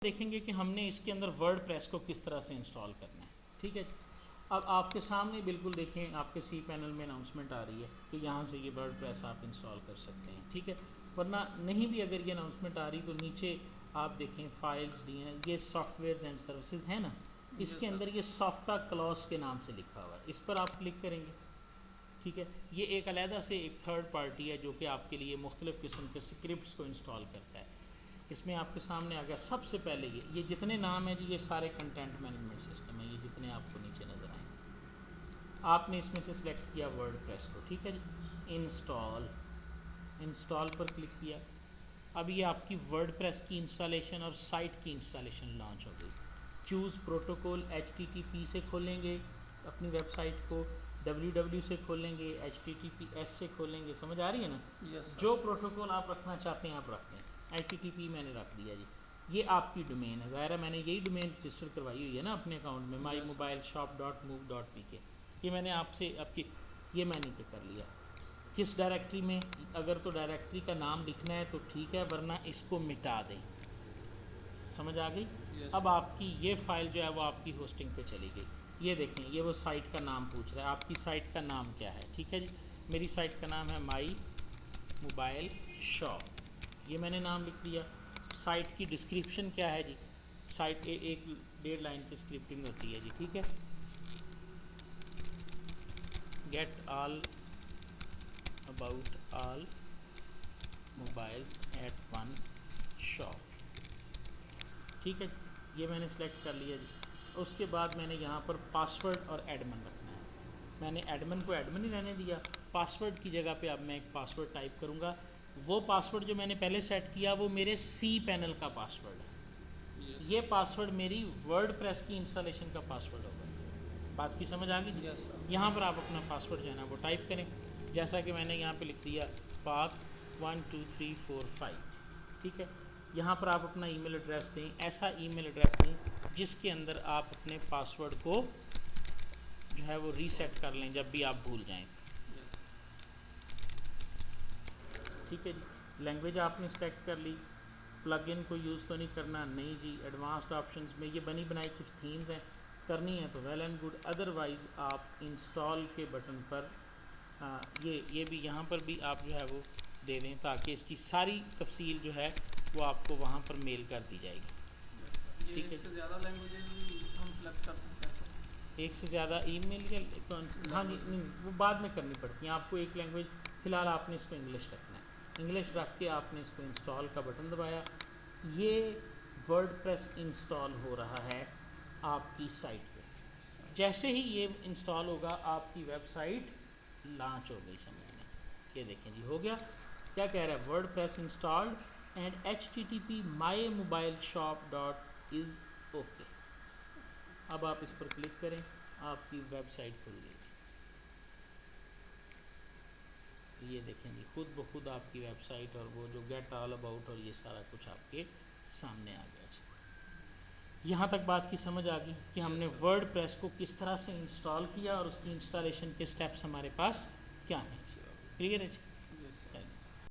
देखेंगे कि हमने इसके अंदर वर्ड प्रेस को किस तरह से इंस्टॉल करना है। ठीक है, अब आपके सामने बिल्कुल देखें, आपके सी पैनल में अनाउंसमेंट आ रही है कि यहाँ से ये वर्ड प्रेस आप इंस्टॉल कर सकते हैं। ठीक है, वरना नहीं भी अगर ये अनाउंसमेंट आ रही तो नीचे आप देखें फाइल्स डी हैं, ये सॉफ्टवेयर एंड सर्विसेज है ना, इसके अंदर ये सॉफ्टा क्लॉस के नाम से लिखा हुआ है, इस पर आप क्लिक करेंगे। ठीक है, ये एक अलहदा से एक थर्ड पार्टी है जो कि आपके लिए मुख्तलिफ़ किस्म के स्क्रिप्ट्स को इंस्टॉल करता है। इसमें आपके सामने आ गया सबसे पहले ये जितने नाम हैं जी, ये सारे कंटेंट मैनेजमेंट सिस्टम है, ये जितने आपको नीचे नज़र आएंगे। आपने इसमें से सिलेक्ट किया वर्ड प्रेस को। ठीक है जी, इंस्टॉल पर क्लिक किया। अब ये आपकी वर्ड प्रेस की इंस्टॉलेशन और साइट की इंस्टॉलेशन लॉन्च हो गई। चूज़ प्रोटोकॉल HTTP से खोलेंगे अपनी वेबसाइट को, www से खोलेंगे, HTTPS से खोलेंगे, समझ आ रही है ना? जो प्रोटोकॉल आप रखना चाहते हैं आप रखते हैं। HTTP मैंने रख दिया जी, ये आपकी डोमेन है, ज़ाहिर है मैंने यही डोमेन रजिस्टर करवाई हुई है ना अपने अकाउंट में, mymobileshop.move.pk। ये मैंने आपसे आपकी ये मैंने कर लिया। किस डायरेक्टरी में, अगर तो डायरेक्टरी का नाम लिखना है तो ठीक है, वरना इसको मिटा दें। समझ आ गई? अब आपकी ये फ़ाइल जो है वो आपकी होस्टिंग पे चली गई। ये देखें, ये वो साइट का नाम पूछ रहा है, आपकी साइट का नाम क्या है? ठीक है जी, मेरी साइट का नाम है माई मोबाइल शॉप, ये मैंने नाम लिख दिया। साइट की डिस्क्रिप्शन क्या है जी? साइट एक 1.5 लाइन की स्क्रिप्टिंग होती है जी। ठीक है, get all about all mobiles at one shop. ठीक है, ये मैंने सेलेक्ट कर लिया जी। उसके बाद मैंने यहाँ पर पासवर्ड और एडमिन रखना है। मैंने एडमिन को एडमिन ही रहने दिया, पासवर्ड की जगह पे अब मैं एक पासवर्ड टाइप करूँगा। वो पासवर्ड जो मैंने पहले सेट किया वो मेरे सी पैनल का पासवर्ड है। ये पासवर्ड मेरी वर्ड प्रेस की इंस्टॉलेशन का पासवर्ड होगा। बात की समझ आ गई? यहाँ पर आप अपना पासवर्ड जो है ना वो टाइप करें, जैसा कि मैंने यहाँ पे लिख दिया पाक 1 2 3 4 5। ठीक है, यहाँ पर आप अपना ईमेल एड्रेस दें, ऐसा ईमेल एड्रेस दें जिसके अंदर आप अपने पासवर्ड को जो है वो रीसेट कर लें जब भी आप भूल जाएं। ठीक है जी, लैंग्वेज आपने सेलेक्ट कर ली। प्लगइन को यूज़ तो नहीं करना, नहीं जी। एडवांस्ड ऑप्शंस में ये बनी बनाई कुछ थीम्स हैं, करनी है तो वेल एंड गुड, अदरवाइज़ आप इंस्टॉल के बटन पर ये भी यहाँ पर भी आप जो है वो दे दें ताकि इसकी सारी तफसील जो है वो आपको वहाँ पर मेल कर दी जाएगी। ठीक है, एक से ज़्यादा लैंग्वेजेस भी हम सेलेक्ट कर सकते हैं। एक से ज़्यादा ईमेल या हाँ नहीं, वो बाद में करनी पड़ती है आपको। एक लैंग्वेज फ़िलहाल आपने इसको इंग्लिश रखना है, इंग्लिश रख के आपने इसको इंस्टॉल का बटन दबाया। ये वर्ड प्रेस इंस्टॉल हो रहा है आपकी साइट पे। जैसे ही ये इंस्टॉल होगा आपकी वेबसाइट लॉन्च हो गई, समझ में? ये देखें जी, हो गया। क्या कह रहा है? Word press installed and HTTP mymobileshop.is okay. अब आप इस पर क्लिक करें, आपकी वेबसाइट खुल गई। ये देखें जी, खुद ब खुद आपकी वेबसाइट और वो जो गेट ऑल अबाउट और ये सारा कुछ आपके सामने आ गया जी। यहाँ तक बात की समझ आ गई कि हमने वर्ड प्रेस को किस तरह से इंस्टॉल किया और उसकी इंस्टॉलेशन के स्टेप्स हमारे पास क्या हैं। क्लियर है जी?